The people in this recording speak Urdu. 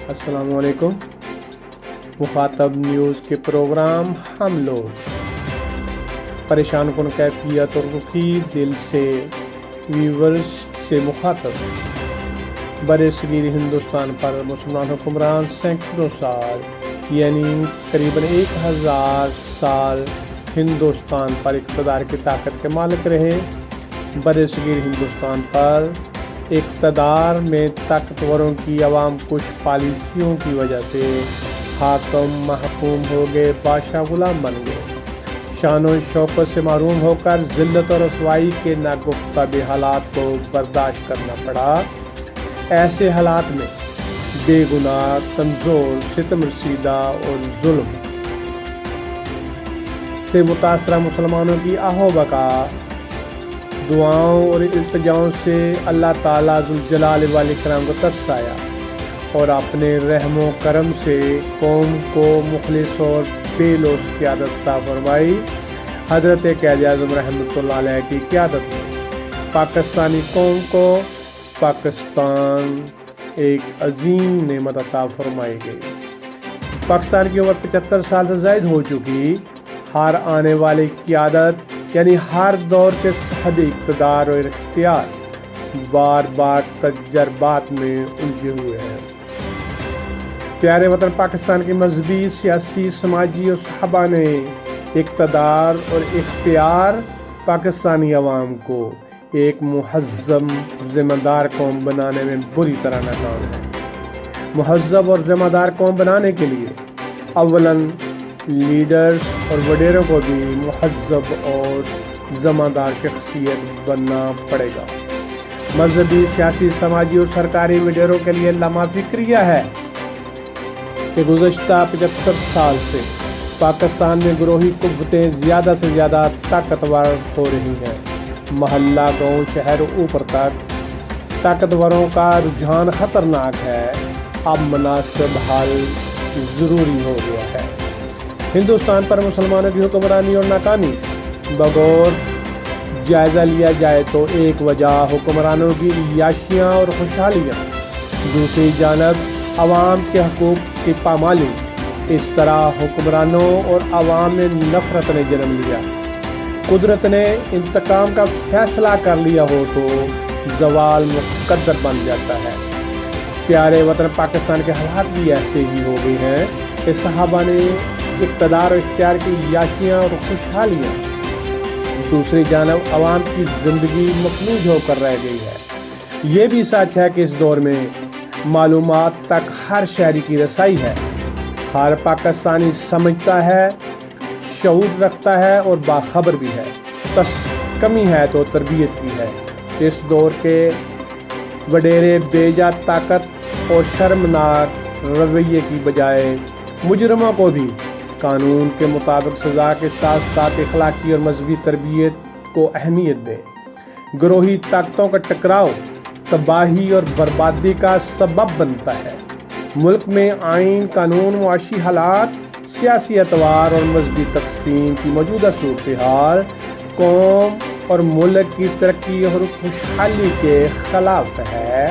السلام علیکم۔ مخاطب نیوز کے پروگرام ہم لوگ پریشان کن کیفیت اور رخی دل سے ویورز سے مخاطب برِ صغیر ہندوستان پر مسلمان حکمران سینکڑوں سال یعنی قریباً 1000 سال ہندوستان پر اقتدار کی طاقت کے مالک رہے۔ برِ صغیر ہندوستان پر اقتدار میں طاقتوروں کی عوام کش پالیسیوں کی وجہ سے حاکم محکوم ہو گئے، بادشاہ غلام بن گئے، شان و شوکت سے محروم ہو کر ذلت اور رسوائی کے ناگفتہ حالات کو برداشت کرنا پڑا۔ ایسے حالات میں بے گناہ، کمزور، ستم رسیدہ اور ظلم سے متاثرہ مسلمانوں کی آہو بکا دعاؤں اور التجاؤں سے اللہ تعالیٰ ذوالجلال والاکرام کو ترس آیا اور اپنے رحم و کرم سے قوم کو مخلص اور بے لوث قیادت عطا فرمائی۔ حضرت قائد اعظم رحمۃ اللہ علیہ کی قیادت میں پاکستانی قوم کو پاکستان ایک عظیم نعمت عطا فرمائی گئی۔ پاکستان کی عمر 75 سال سے زائد ہو چکی، ہر آنے والی قیادت یعنی ہر دور کے صاحب اقتدار اور اختیار بار بار تجربات میں الجھے ہوئے ہیں۔ پیارے وطن پاکستان کی مذہبی، سیاسی، سماجی اور صحابہ نے اقتدار اور اختیار پاکستانی عوام کو ایک مہذب ذمہ دار قوم بنانے میں بری طرح ناکام ہے۔ مہذب اور ذمہ دار قوم بنانے کے لیے اولاً لیڈرز اور وڈیروں کو بھی مہذب اور ذمہ دار شخصیت بننا پڑے گا۔ مذہبی، سیاسی، سماجی اور سرکاری وڈیروں کے لیے لمحہ فکریہ ہے کہ گزشتہ 75 سال سے پاکستان میں گروہی قوتیں زیادہ سے زیادہ طاقتور ہو رہی ہیں۔ محلہ، گاؤں، شہر اوپر تک طاقتوروں کا رجحان خطرناک ہے۔ اب مناسب حل ضروری ہو گیا ہے۔ ہندوستان پر مسلمانوں کی حکمرانی اور ناکامی بغور جائزہ لیا جائے تو ایک وجہ حکمرانوں کی عیاشیاں اور خوشحالیاں، دوسری جانب عوام کے حقوق کی پامالی۔ اس طرح حکمرانوں اور عوام میں نفرت نے جنم لیا۔ قدرت نے انتقام کا فیصلہ کر لیا ہو تو زوال مقدر بن جاتا ہے۔ پیارے وطن پاکستان کے حالات بھی ایسے ہی ہو گئے ہیں کہ صحابہ نے اقتدار اور اختیار کی عیاشیاں اور خوشحالیاں، دوسری جانب عوام کی زندگی مفلوج ہو کر رہ گئی ہے۔ یہ بھی سچ ہے کہ اس دور میں معلومات تک ہر شہری کی رسائی ہے۔ ہر پاکستانی سمجھتا ہے، شعور رکھتا ہے اور باخبر بھی ہے۔ بس کمی ہے تو تربیت کی ہے۔ اس دور کے وڈیرے بے جا طاقت اور شرمناک رویے کی بجائے مجرموں کو بھی قانون کے مطابق سزا کے ساتھ ساتھ اخلاقی اور مذہبی تربیت کو اہمیت دے۔ گروہی طاقتوں کا ٹکراؤ تباہی اور بربادی کا سبب بنتا ہے۔ ملک میں آئین، قانون، معاشی حالات، سیاسی اعتبار اور مذہبی تقسیم کی موجودہ صورتحال قوم اور ملک کی ترقی اور خوشحالی کے خلاف ہے۔